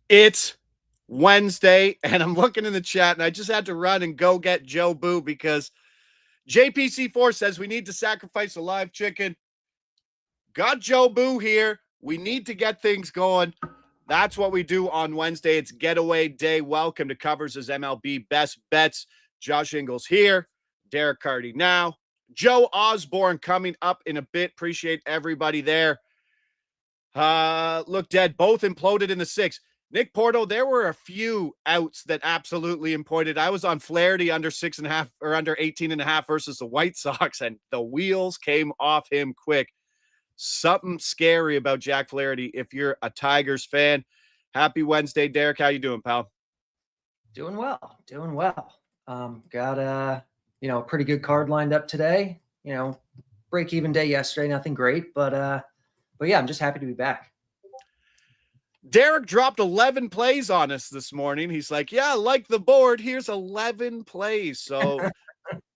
It's Wednesday, and I'm looking in the chat, and I just had to run and go get Joe Boo because JPC4 says we need to sacrifice a live chicken. Got Joe Boo here. We need to get things going. That's what we do on Wednesday. It's getaway day. Welcome to Covers' MLB Best Bets. Josh Ingles here. Derek Carty now. Joe Osborne coming up in a bit. Appreciate everybody there. Look dead. Both imploded in the sixth. Nick Porto, there were a few outs that absolutely imploded. I was on Flaherty under 6.5 or under 18.5 versus the White Sox, and the wheels came off him quick. Something scary about Jack Flaherty if you're a Tigers fan. Happy Wednesday, Derek. How you doing, pal? Doing well. Got a pretty good card lined up today. Break even day yesterday, nothing great, but yeah, I'm just happy to be back. Derek dropped 11 plays on us this morning. He's like, yeah, like the board, here's 11 plays. So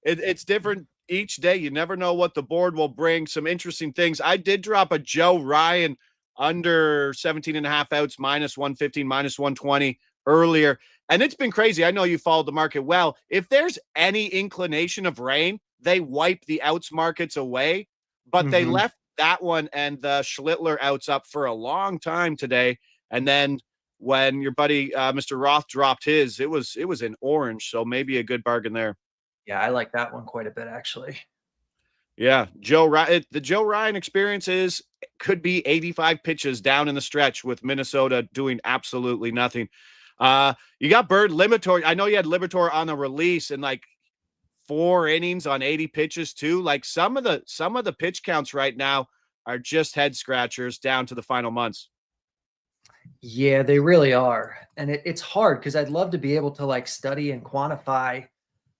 it's different each day. You never know what the board will bring. Some interesting things. I did drop a Joe Ryan under 17.5 outs, minus 115, minus 120 earlier. And it's been crazy. I know you followed the market well. If there's any inclination of rain, they wipe the outs markets away, but they left that one and the Schlittler outs up for a long time today. And then when your buddy, Mr. Roth dropped his, it was in orange. So maybe a good bargain there. Yeah, I like that one quite a bit, actually. Yeah, the Joe Ryan experience could be 85 pitches down in the stretch with Minnesota doing absolutely nothing. You got Bird Liberatore. I know you had Liberatore on the release and like 4 innings on 80 pitches too. Like some of the pitch counts right now are just head scratchers down to the final months. Yeah, they really are. And it's hard because I'd love to be able to like study and quantify,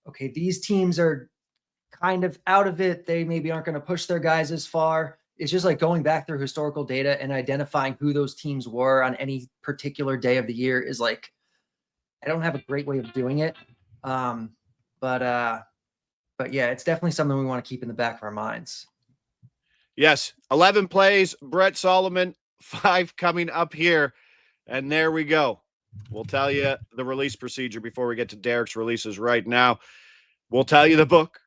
okay, these teams are kind of out of it. They maybe aren't going to push their guys as far. It's just like going back through historical data and identifying who those teams were on any particular day of the year is like, I don't have a great way of doing it. But yeah, it's definitely something we want to keep in the back of our minds. Yes. 11 plays, Brett Solomon, 5 coming up here. And there we go. We'll tell you the release procedure before we get to Derek's releases right now. We'll tell you the book.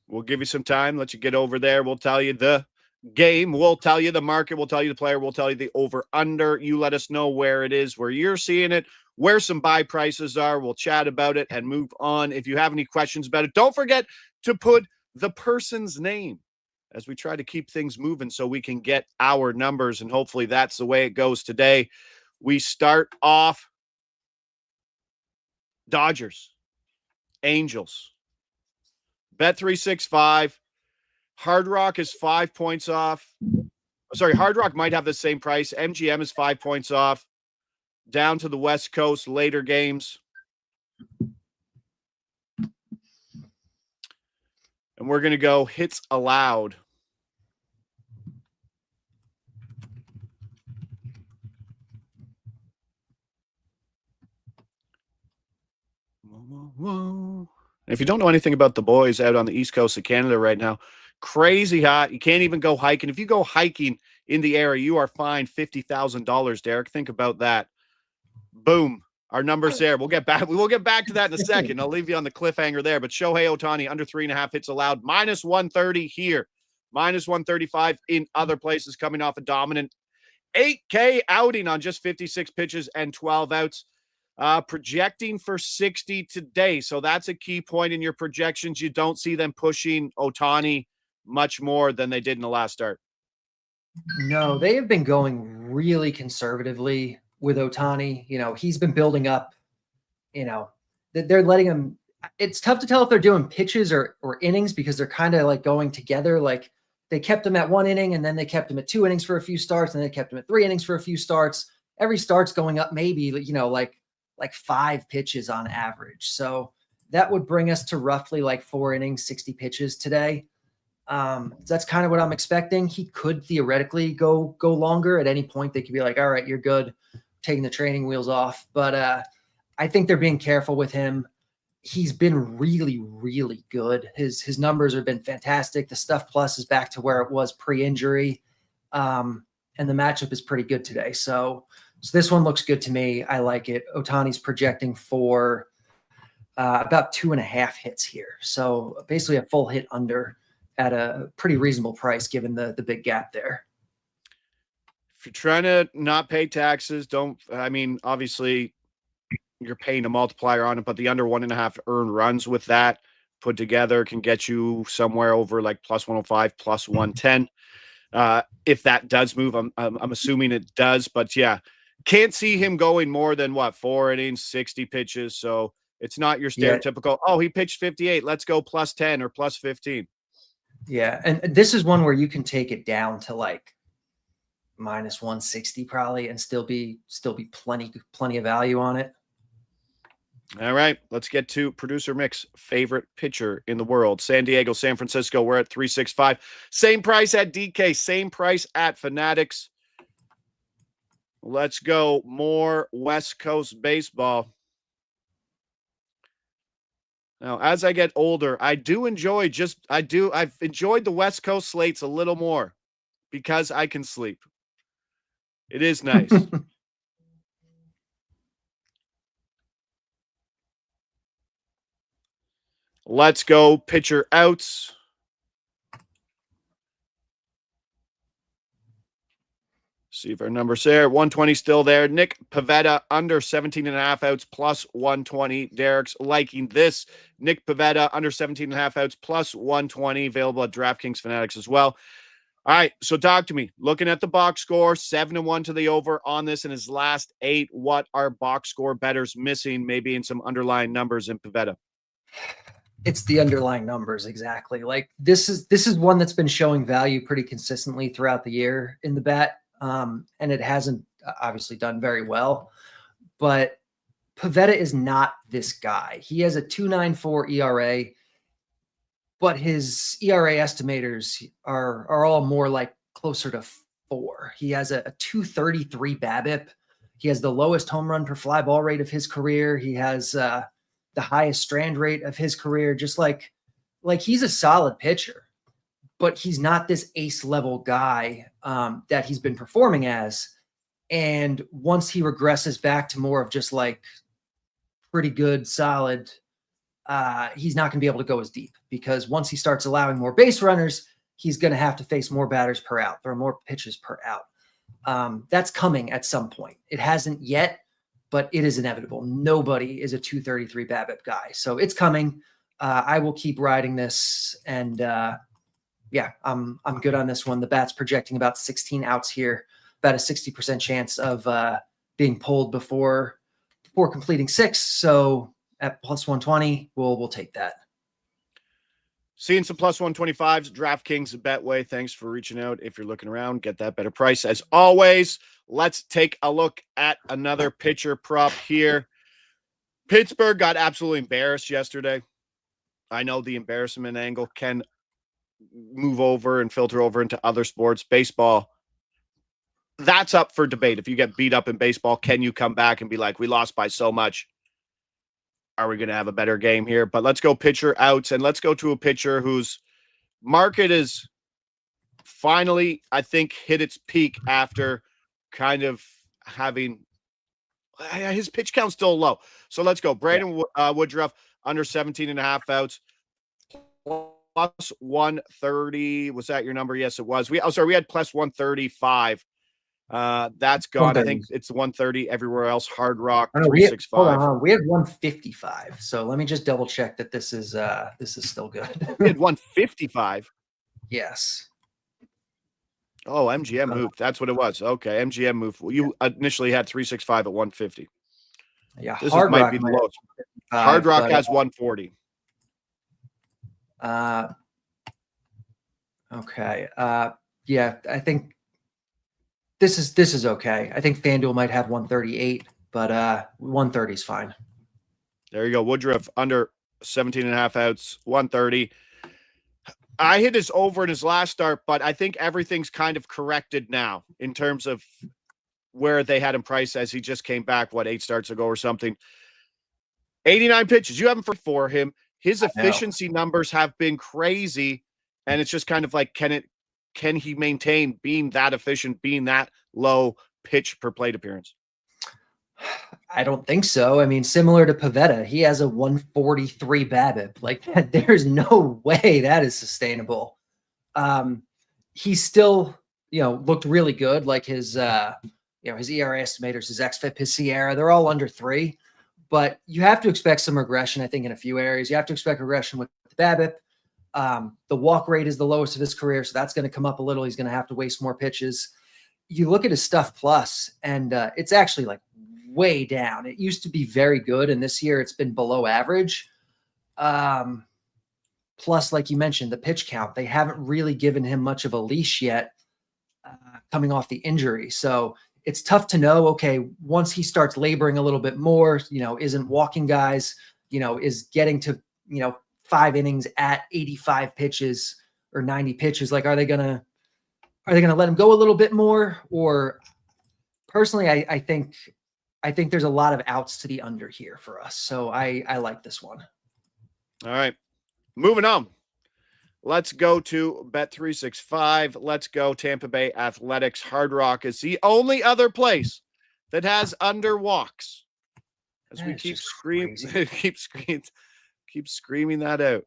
We'll give you some time, let you get over there. We'll tell you the game. We'll tell you the market. We'll tell you the player. We'll tell you the over-under. You let us know where it is, where you're seeing it, where some buy prices are. We'll chat about it and move on. If you have any questions about it, don't forget to put the person's name as we try to keep things moving so we can get our numbers, and hopefully that's the way it goes today. We start off Dodgers, Angels, Bet365. Hard Rock is 5 points off. Sorry, Hard Rock might have the same price. MGM is 5 points off. Down to the West Coast, later games. And we're going to go hits allowed. Whoa. If you don't know anything about the boys out on the East Coast of Canada right now, crazy hot. You can't even go hiking. If you go hiking in the area, you are fined $50,000, Derek. Think about that. Boom. Our numbers there. We'll get back to that in a second. I'll leave you on the cliffhanger there. But Shohei Ohtani under 3.5 hits allowed, minus 130 here, minus 135 in other places, coming off a dominant 8K outing on just 56 pitches and 12 outs. Projecting for 60 today. So that's a key point in your projections. You don't see them pushing Ohtani much more than they did in the last start. No, they have been going really conservatively with Ohtani. He's been building up, they're letting him. It's tough to tell if they're doing pitches or innings because they're kind of like going together. Like they kept him at 1 inning and then they kept him at 2 innings for a few starts and they kept him at 3 innings for a few starts. Every start's going up maybe, like 5 pitches on average. So that would bring us to roughly like 4 innings, 60 pitches today. That's kind of what I'm expecting. He could theoretically go longer at any point. They could be like, all right, you're good, taking the training wheels off. But I think they're being careful with him. He's been really, really good. His numbers have been fantastic. The stuff plus is back to where it was pre-injury. And the matchup is pretty good today. So So this one looks good to me. I like it. Ohtani's projecting for about 2.5 hits here. So basically a full hit under at a pretty reasonable price given the big gap there. If you're trying to not pay taxes, obviously you're paying a multiplier on it, but the under 1.5 earned runs with that put together can get you somewhere over like plus 105, plus 110. If that does move, I'm assuming it does, but yeah, can't see him going more than 4 innings, 60 pitches. So it's not your stereotypical, oh, he pitched 58, let's go plus 10 or plus 15. Yeah. And this is one where you can take it down to like minus 160 probably and still be plenty of value on it. All right, let's get to producer Mick's favorite pitcher in the world. San Diego, San Francisco, we're at 365. Same price at DK, same price at Fanatics. Let's go more West Coast baseball. Now, as I get older, I've enjoyed the West Coast slates a little more because I can sleep. It is nice. Let's go pitcher outs. See if our number's there. 120 still there. Nick Pivetta under 17.5 outs plus 120. Derek's liking this. Nick Pivetta under 17.5 outs plus 120. Available at DraftKings Fanatics as well. All right, so talk to me. Looking at the box score, 7-1 to the over on this in his last 8. What are box score bettors missing? Maybe in some underlying numbers in Pivetta. It's the underlying numbers, exactly. Like this is one that's been showing value pretty consistently throughout the year in the bet, and it hasn't obviously done very well. But Pivetta is not this guy. He has a 2.94 ERA, but his ERA estimators are all more like closer to 4. He has a 2.33 BABIP. He has the lowest home run per fly ball rate of his career. He has the highest strand rate of his career, just like he's a solid pitcher, but he's not this ace level guy that he's been performing as. And once he regresses back to more of just like pretty good, solid, he's not going to be able to go as deep because once he starts allowing more base runners, he's going to have to face more batters per out. There are more pitches per out. That's coming at some point. It hasn't yet, but it is inevitable. Nobody is a 2.33 BABIP guy. So it's coming. I will keep riding this. And yeah, I'm good on this one. The bat's projecting about 16 outs here, about a 60% chance of being pulled before completing 6. So at plus 120, we'll take that. Seeing some plus 125s, DraftKings Betway. Thanks for reaching out. If you're looking around, get that better price. As always, let's take a look at another pitcher prop here. Pittsburgh got absolutely embarrassed yesterday. I know the embarrassment angle can move over and filter over into other sports. Baseball, that's up for debate. If you get beat up in baseball, can you come back and be like, we lost by so much? Are we going to have a better game here? But let's go pitcher outs, and let's go to a pitcher whose market is finally, I think, hit its peak after kind of having his pitch count still low. So let's go. Brandon Woodruff under 17.5 outs plus 130. Was that your number? Yes, it was. We had plus 135. That's gone. I think it's 130 everywhere else. Hard Rock 365. We had 155. So let me just double check that this is still good. We had 155. Yes. Oh, MGM moved. That's what it was. Okay, MGM moved. You initially had 365 at 150. Yeah, this might be the lowest. Hard Rock has 140. Okay. Yeah, I think this is okay. I think FanDuel might have 138, but 130 is fine. There you go. Woodruff under 17.5 outs, 130. I hit his over in his last start, but I think everything's kind of corrected now in terms of where they had him priced as he just came back, 8 starts ago or something. 89 pitches. You haven't for him. His efficiency numbers have been crazy, and it's just kind of like, can he maintain being that efficient, being that low pitch per plate appearance? I don't think so. I mean, similar to Pavetta, he has a 143 BABIP. Like that, there's no way that is sustainable. He still, looked really good. Like his, his ERA estimators, his xFIP, his Sierra, they're all under 3. But you have to expect some regression, I think, in a few areas. You have to expect regression with the BABIP. The walk rate is the lowest of his career, so that's going to come up a little. He's going to have to waste more pitches. You look at his stuff plus, and it's actually like way down. It used to be very good, and this year it's been below average. Plus, like you mentioned, the pitch count, they haven't really given him much of a leash yet coming off the injury. So it's tough to know, okay, once he starts laboring a little bit more, isn't walking guys, is getting to, 5 innings at 85 pitches or 90 pitches. Like, are they going to let him go a little bit more? Or personally, I think there's a lot of outs to the under here for us. So I like this one. All right. Moving on. Let's go to Bet365. Let's go Tampa Bay Athletics. Hard Rock is the only other place that has under walks. As we keep screaming, keep screaming that out.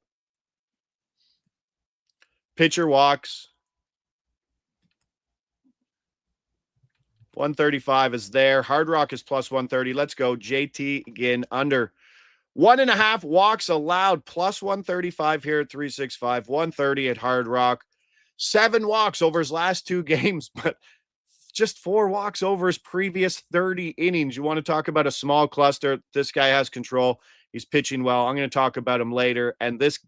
Pitcher walks. 135 is there. Hard Rock is plus 130. Let's go JT Ginn under. 1.5 walks allowed, plus 135 here at 365, 130 at Hard Rock. 7 walks over his last 2 games, but just 4 walks over his previous 30 innings. You want to talk about a small cluster? This guy has control. He's pitching well. I'm going to talk about him later. And this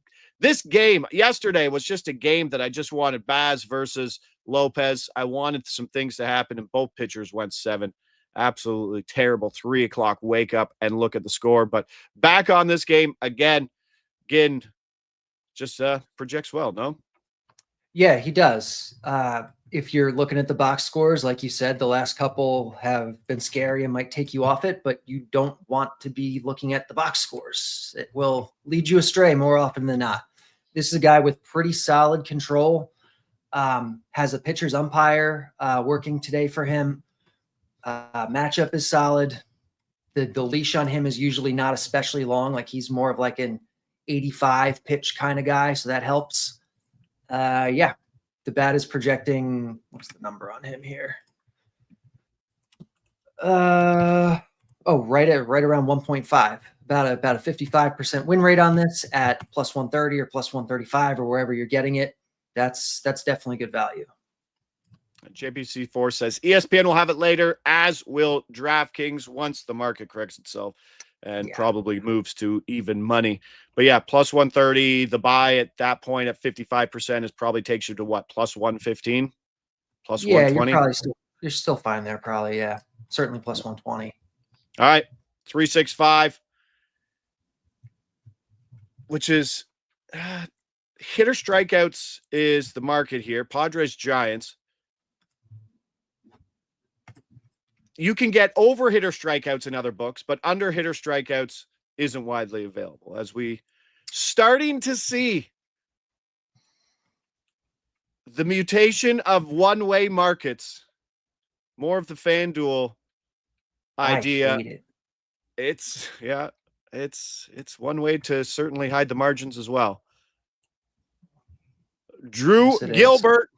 game yesterday was just a game that I just wanted Baz versus Lopez. I wanted some things to happen, and both pitchers went 7. Absolutely terrible 3 o'clock wake up and look at the score. But back on this game again, Ginn just projects well, no? Yeah, he does. If you're looking at the box scores, like you said, the last couple have been scary and might take you off it, but you don't want to be looking at the box scores. It will lead you astray more often than not. This is a guy with pretty solid control, has a pitcher's umpire working today for him. Matchup is solid. The leash on him is usually not especially long. Like he's more of like an 85 pitch kind of guy. So that helps. The bat is projecting. What's the number on him here? Right around 1.5, about a 55% win rate on this at plus 130 or plus 135 or wherever you're getting it. That's definitely good value. JPC4 says ESPN will have it later, as will DraftKings once the market corrects itself and probably moves to even money. But yeah, plus 130, the buy at that point at 55% is probably takes you to what, plus 115, plus 120? You're still fine there, probably. Yeah, certainly plus 120. All right, 365, which is hitter strikeouts is the market here. Padres Giants. You can get over hitter strikeouts in other books, but under hitter strikeouts isn't widely available, as we starting to see the mutation of one-way markets, more of the FanDuel idea. I hate it. It's one way to certainly hide the margins as well. Drew Gilbert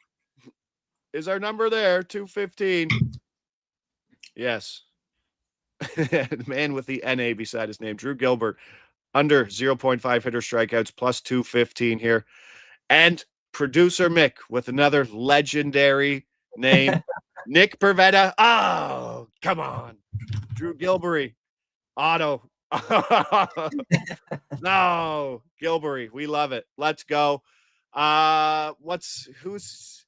is our number there, 215. Yes. The man with the NA beside his name, Drew Gilbert, under 0.5 hitter strikeouts, plus 215 here. And producer Mick with another legendary name, Nick Pivetta. Oh, come on. Drew Gilbert. Auto. No, Gilbert. We love it. Let's go. Who's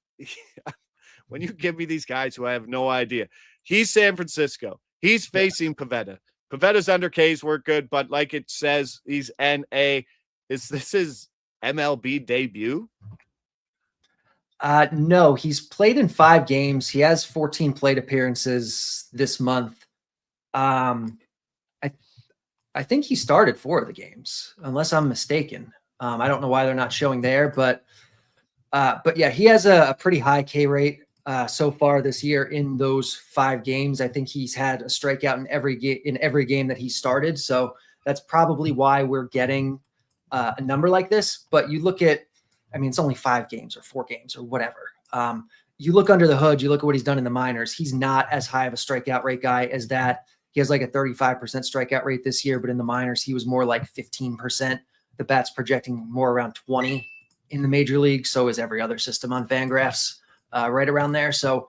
when you give me these guys who I have no idea. He's San Francisco. He's facing Pivetta. Pavetta's under K's work good, but like it says, he's NA. Is this his MLB debut? No, he's played in 5 games. He has 14 plate appearances this month. I think he started 4 of the games, unless I'm mistaken. I don't know why they're not showing there, but yeah, he has a pretty high K rate. so far this year in those 5 games. I think he's had a strikeout in every game that he started. So that's probably why we're getting a number like this. But you look at, I mean, it's only 5 games or 4 games or whatever. You look under the hood, you look at what he's done in the minors. He's not as high of a strikeout rate guy as that. He has like a 35% strikeout rate this year, but in the minors, he was more like 15%. The bat's projecting more around 20 in the major league. So is every other system on Fangraphs, right around there. So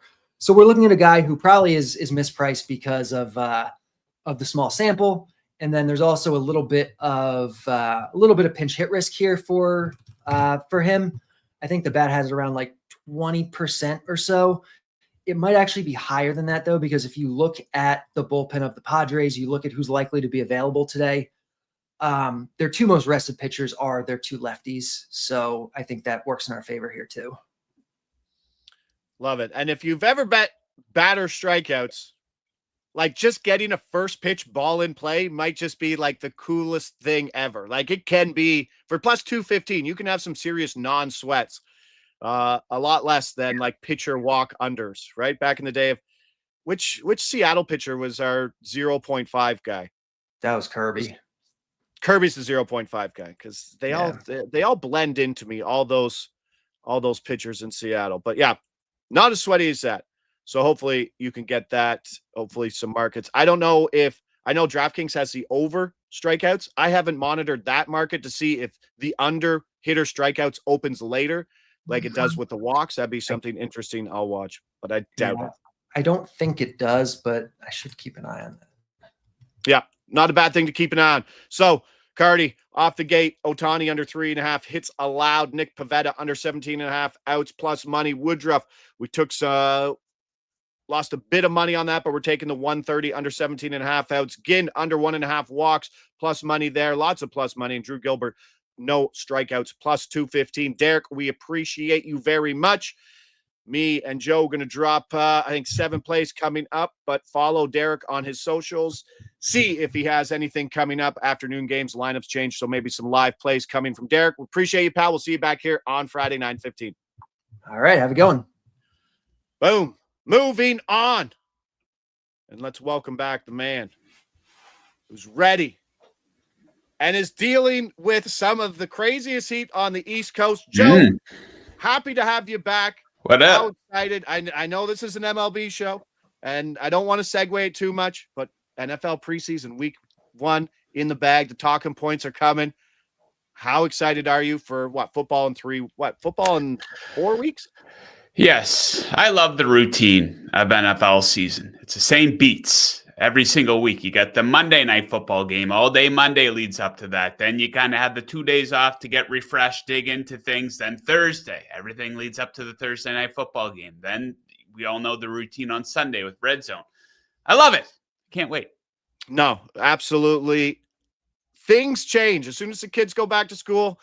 we're looking at a guy who probably is mispriced because of the small sample. And then there's also a little bit of pinch hit risk here for him. I think the bat has it around like 20% or so. It might actually be higher than that, though, because if you look at the bullpen of the Padres, you look at who's likely to be available today. Their 2 most rested pitchers are their 2 lefties. So I think that works in our favor here, too. Love it. And if you've ever bet batter strikeouts, like just getting a first pitch ball in play might just be like the coolest thing ever. Like it can be for plus 215. You can have some serious non-sweats. A lot less than like pitcher walk unders, right? Back in the day of which Seattle pitcher was our 0.5 guy? That was Kirby. Kirby's the 0.5 guy because they all blend into me, all those pitchers in Seattle. But yeah, not as sweaty as that. So hopefully you can get that. Hopefully some markets. I don't know if I know DraftKings has the over strikeouts. I haven't monitored that market to see if the under hitter strikeouts opens later, like it does with the walks. That'd be something interesting. I'll watch, but I doubt it. I don't think it does, but I should keep an eye on that. Yeah, not a bad thing to keep an eye on. So Cardi off the gate, Ohtani under 3.5 hits allowed. Nick Pivetta under 17.5 outs plus money. Woodruff, we took lost a bit of money on that, but we're taking the 130 under 17.5 outs. Ginn under 1.5 walks plus money there. Lots of plus money. And Drew Gilbert, no strikeouts plus 215. Derek, we appreciate you very much. Me and Joe going to drop, I think 7 plays coming up, but follow Derek on his socials. See if he has anything coming up. Afternoon games, lineups change, so maybe some live plays coming from Derek. We appreciate you, pal. We'll see you back here on Friday, 9:15. All right, have a good one. Boom. Moving on. And let's welcome back the man who's ready and is dealing with some of the craziest heat on the East Coast. Joe, happy to have you back. What up? How excited. I know this is an MLB show, and I don't want to segue it too much, but NFL preseason week 1 in the bag. The talking points are coming. How excited are you for football in 4 weeks? Yes, I love the routine of NFL season. It's the same beats every single week. You got the Monday night football game. All day Monday leads up to that. Then you kind of have the 2 days off to get refreshed, dig into things. Then Thursday, everything leads up to the Thursday night football game. Then we all know the routine on Sunday with Red Zone. I love it. Can't wait. No, absolutely. Things change. As soon as the kids go back to school,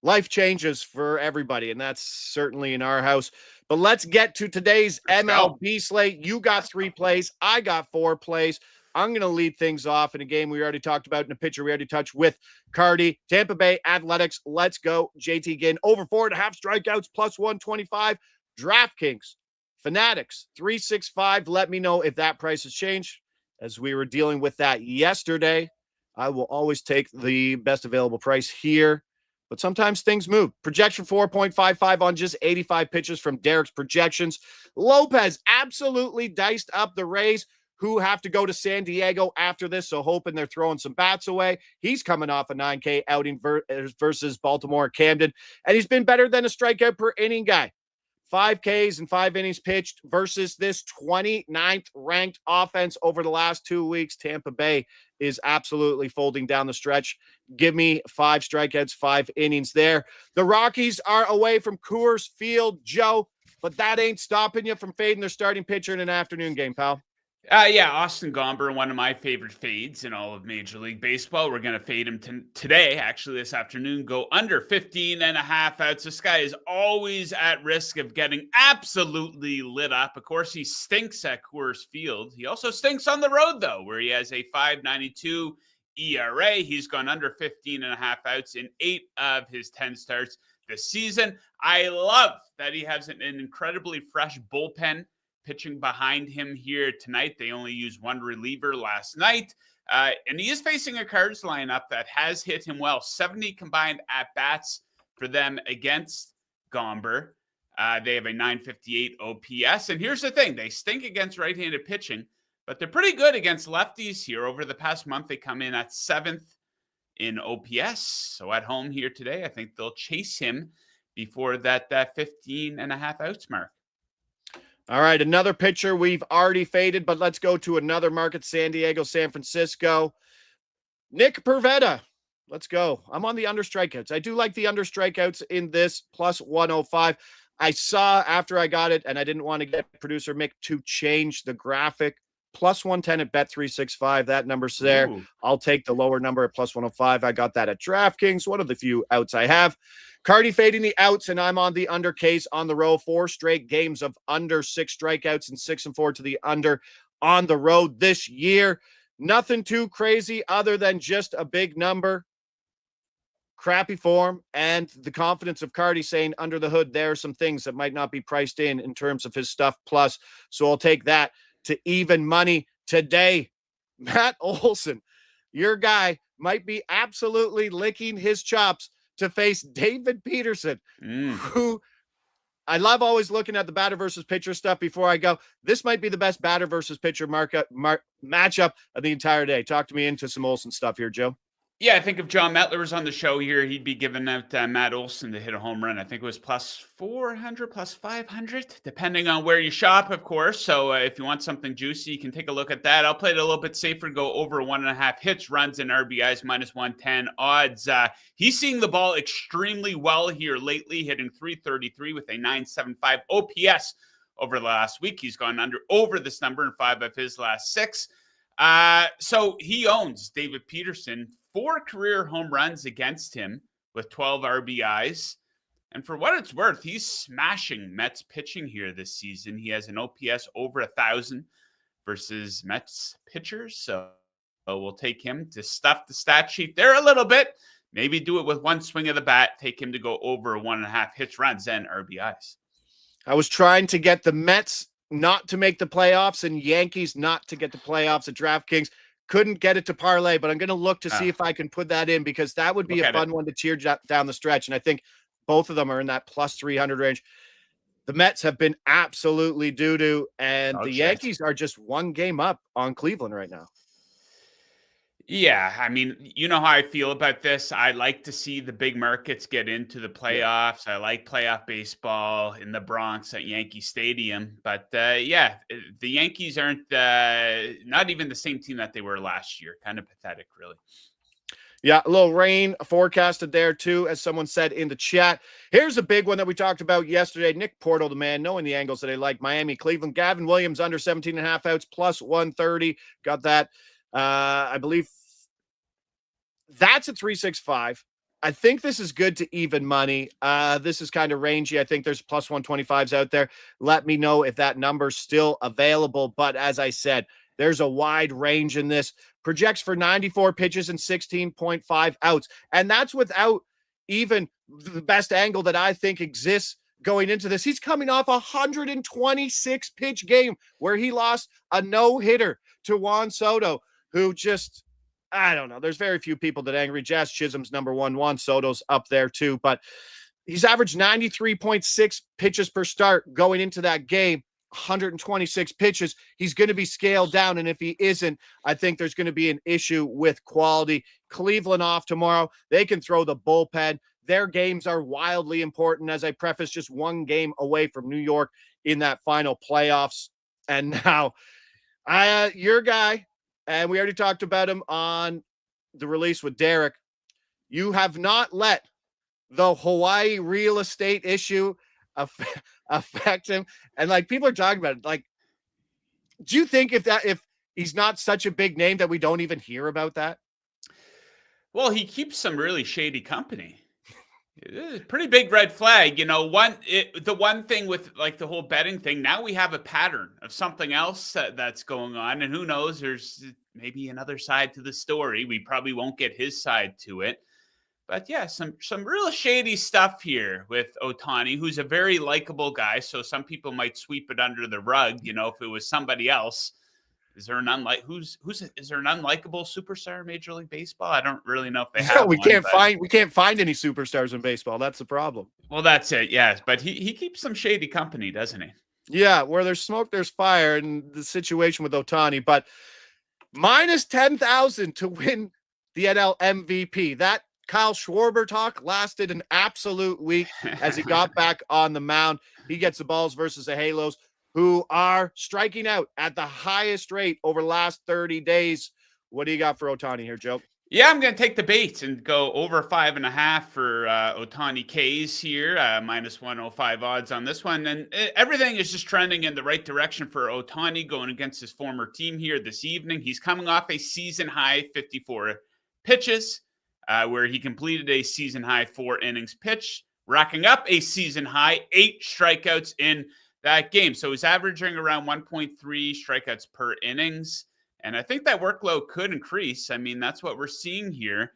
life changes for everybody, and that's certainly in our house. But let's get to today's MLB slate. You got 3 plays. I got 4 plays. I'm going to lead things off in a game we already talked about, in a pitcher we already touched with Cardi. Tampa Bay Athletics. Let's go. JT Ginn over 4.5 strikeouts plus 125. DraftKings Fanatics 365. Let me know if that price has changed, as we were dealing with that yesterday. I will always take the best available price here, but sometimes things move. Projection 4.55 on just 85 pitches from Derek's projections. Lopez absolutely diced up the Rays, who have to go to San Diego after this, so hoping they're throwing some bats away. He's coming off a 9K outing versus Baltimore Camden, and he's been better than a strikeout per inning guy. 5 Ks and 5 innings pitched versus this 29th ranked offense over the last 2 weeks. Tampa Bay is absolutely folding down the stretch. Give me 5 strikeouts, 5 innings there. The Rockies are away from Coors Field, Joe, but that ain't stopping you from fading their starting pitcher in an afternoon game, pal. Yeah, Austin Gomber, one of my favorite fades in all of Major League Baseball. We're going to fade him today, actually this afternoon, go under 15.5 outs. This guy is always at risk of getting absolutely lit up. Of course, he stinks at Coors Field. He also stinks on the road, though, where he has a 5.92 ERA. He's gone under 15.5 outs in 8 of his 10 starts. this season. I love that he has an incredibly fresh bullpen pitching behind him here tonight. They only used one reliever last night. And he is facing a Cards lineup that has hit him well. 70 combined at-bats for them against Gomber. They have a 958 OPS. And here's the thing. They stink against right-handed pitching, but they're pretty good against lefties here. Over the past month, they come in at 7th in OPS. So at home here today, I think they'll chase him before that 15 and a half outs mark. All right, another pitcher we've already faded, but let's go to another market, San Diego, San Francisco. Nick Pivetta. Let's go. I'm on the under strikeouts. I do like the under strikeouts in this, plus 105. I saw after I got it, and I didn't want to get producer Mick to change the graphic. Plus 110 at Bet365. That number's there. Ooh. I'll take the lower number at plus 105. I got that at DraftKings, one of the few outs I have. Cardi fading the outs, and I'm on the under case on the road. 4 straight games of under 6 strikeouts and 6-4 to the under on the road this year. Nothing too crazy other than just a big number. Crappy form and the confidence of Cardi saying under the hood, there are some things that might not be priced in terms of his stuff plus. So I'll take that to even money today. Matt Olson, your guy, might be absolutely licking his chops to face David Peterson, who I love always looking at the batter versus pitcher stuff before I go. This might be the best batter versus pitcher matchup of the entire day. Talk to me into some Olson stuff here, Joe. Yeah, I think if John Metler was on the show here, he'd be giving out Matt Olson to hit a home run. I think it was plus 400, plus 500, depending on where you shop, of course. So if you want something juicy, you can take a look at that. I'll play it a little bit safer, go over 1.5 hits, runs, and RBIs, minus 110 odds. He's seeing the ball extremely well here lately, hitting 333 with a 975 OPS over the last week. He's gone over this number in 5 of his last 6. So he owns David Peterson. 4 career home runs against him with 12 RBIs. And for what it's worth, he's smashing Mets pitching here this season. He has an OPS over 1,000 versus Mets pitchers. So we'll take him to stuff the stat sheet there a little bit. Maybe do it with one swing of the bat. Take him to go over 1.5 hits, runs, and RBIs. I was trying to get the Mets not to make the playoffs and Yankees not to get the playoffs at DraftKings. Couldn't get it to parlay, but I'm going to look to see if I can put that in because that would be a fun one to cheer down the stretch. And I think both of them are in that plus 300 range. The Mets have been absolutely doo-doo, and the Yankees are just one game up on Cleveland right now. Yeah, I mean, you know how I feel about this. I like to see the big markets get into the playoffs. I like playoff baseball in the Bronx at Yankee Stadium. But, the Yankees aren't not even the same team that they were last year. Kind of pathetic, really. Yeah, a little rain forecasted there, too, as someone said in the chat. Here's a big one that we talked about yesterday. Nick Porto, the man, knowing the angles that I like. Miami, Cleveland. Gavin Williams under 17.5 outs, plus 130. Got that. I believe that's at 365. I think this is good to even money. This is kind of rangy. I think there's plus 125s out there. Let me know if that number's still available. But as I said, there's a wide range in this. Projects for 94 pitches and 16.5 outs. And that's without even the best angle that I think exists going into this. He's coming off a 126 pitch game where he lost a no-hitter to Juan Soto, who just, I don't know. There's very few people that angry. Jazz Chisholm's number 1. Juan Soto's up there too, but he's averaged 93.6 pitches per start going into that game. 126 pitches. He's going to be scaled down, and if he isn't, I think there's going to be an issue with quality. Cleveland off tomorrow. They can throw the bullpen. Their games are wildly important, as I preface, just one game away from New York in that final playoffs. And now, your guy, and we already talked about him on the release with Derek. You have not let the Hawaii real estate issue affect him. And like people are talking about it, like, do you think if he's not such a big name that we don't even hear about that? Well, he keeps some really shady company. Pretty big red flag. You know, the one thing with like the whole betting thing, now we have a pattern of something else that's going on. And who knows, there's maybe another side to the story. We probably won't get his side to it. But yeah, some real shady stuff here with Ohtani, who's a very likable guy. So some people might sweep it under the rug. If it was somebody else, is there an is there an unlikable superstar in Major League Baseball? I don't really know if they have. We can't find any superstars in baseball. That's the problem. Well, that's it. Yes, but he keeps some shady company, doesn't he? Yeah, where there's smoke, there's fire, and the situation with Ohtani. But minus 10,000 to win the NL MVP. That Kyle Schwarber talk lasted an absolute week as he got back on the mound. He gets the balls versus the Halos, who are striking out at the highest rate over the last 30 days. What do you got for Ohtani here, Joe? Yeah, I'm going to take the bait and go over 5.5 for Ohtani K's here, minus 105 odds on this one. And everything is just trending in the right direction for Ohtani going against his former team here this evening. He's coming off a season high 54 pitches, where he completed a season high 4 innings pitch, racking up a season high 8 strikeouts in that game. So he's averaging around 1.3 strikeouts per innings. And I think that workload could increase. I mean, that's what we're seeing here.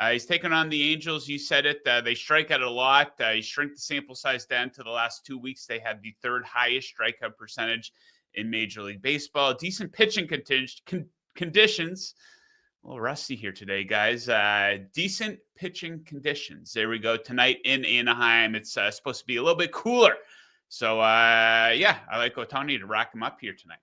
He's taken on the Angels. You said it. They strike out a lot. He shrunk the sample size down to the last 2 weeks. They had the 3rd highest strikeout percentage in Major League Baseball. Decent pitching conditions. A little rusty here today, guys. Decent pitching conditions. There we go. Tonight in Anaheim, it's supposed to be a little bit cooler. So, yeah, I like Ohtani to rack him up here tonight.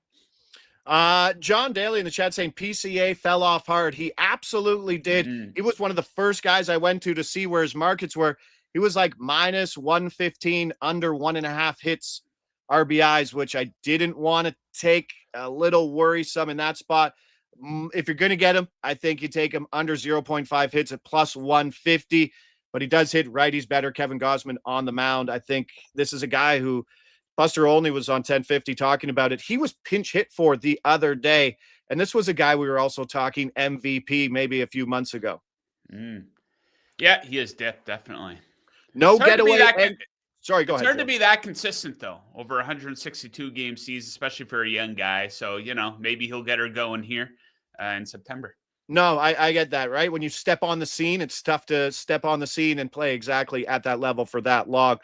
John Daly in the chat saying PCA fell off hard. He absolutely did. He was one of the first guys I went to see where his markets were. He was like minus 115, under 1.5 hits RBIs, which I didn't want to take. A little worrisome in that spot. If you're going to get him, I think you take him under 0.5 hits at plus 150, but he does hit righties better. Kevin Gausman on the mound. I think this is a guy who Buster Olney was on 1050 talking about it. He was pinch hit for the other day. And this was a guy we were also talking MVP maybe a few months ago. Yeah, he is definitely. No getaway. Sorry, go ahead. It's hard Joe. to be that consistent, though, over 162 game season, especially for a young guy. So, maybe he'll get her going here in September. No, I get that, right? When you step on the scene, it's tough to step on the scene and play exactly at that level for that long.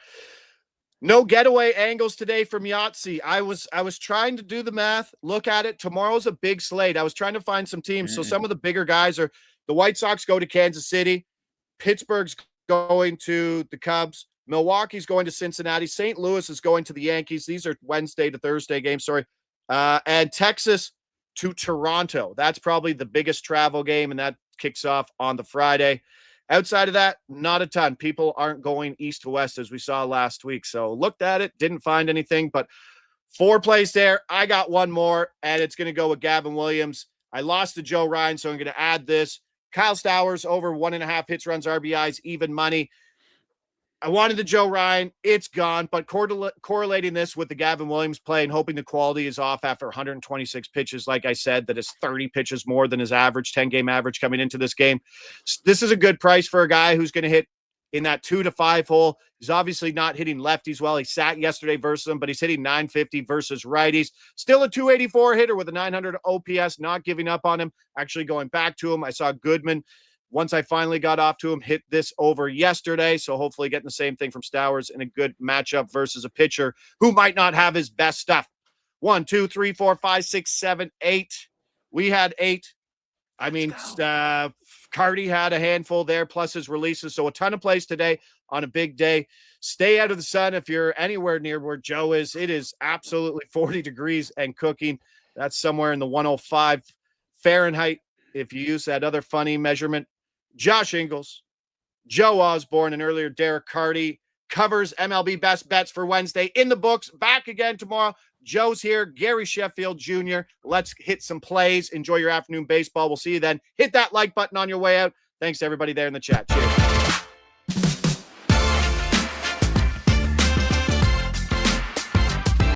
No getaway angles today from Yahtzee. I was trying to do the math, look at it. Tomorrow's a big slate. I was trying to find some teams. So some of the bigger guys are the White Sox go to Kansas City. Pittsburgh's going to the Cubs. Milwaukee's going to Cincinnati. St. Louis is going to the Yankees. These are Wednesday to Thursday games, sorry. And Texas to Toronto. That's probably the biggest travel game, and that kicks off on the Friday. Outside of that, not a ton. People aren't going east to west as we saw last week. So looked at it, didn't find anything, but 4 plays there. I got one more, and it's going to go with Gavin Williams. I lost to Joe Ryan, so I'm going to add this. Kyle Stowers over 1.5 hits, runs, RBIs, even money. I wanted the Joe Ryan. It's gone, but correlating this with the Gavin Williams play and hoping the quality is off after 126 pitches, like I said, that is 30 pitches more than his average, 10-game average coming into this game. This is a good price for a guy who's going to hit in that 2 to 5 hole. He's obviously not hitting lefties well. He sat yesterday versus them, but he's hitting 950 versus righties. Still a 284 hitter with a 900 OPS, not giving up on him, actually going back to him. I saw Goodman, once I finally got off to him, hit this over yesterday. So hopefully getting the same thing from Stowers in a good matchup versus a pitcher who might not have his best stuff. 1, 2, 3, 4, 5, 6, 7, 8. We had 8. I mean, Cardi had a handful there, plus his releases. So a ton of plays today on a big day. Stay out of the sun if you're anywhere near where Joe is. It is absolutely 40 degrees and cooking. That's somewhere in the 105 Fahrenheit if you use that other funny measurement. Josh Ingles, Joe Osborne, and earlier Derek Carty covers MLB Best Bets for Wednesday in the books. Back again tomorrow. Joe's here. Gary Sheffield Jr. Let's hit some plays. Enjoy your afternoon baseball. We'll see you then. Hit that like button on your way out. Thanks to everybody there in the chat. Cheers.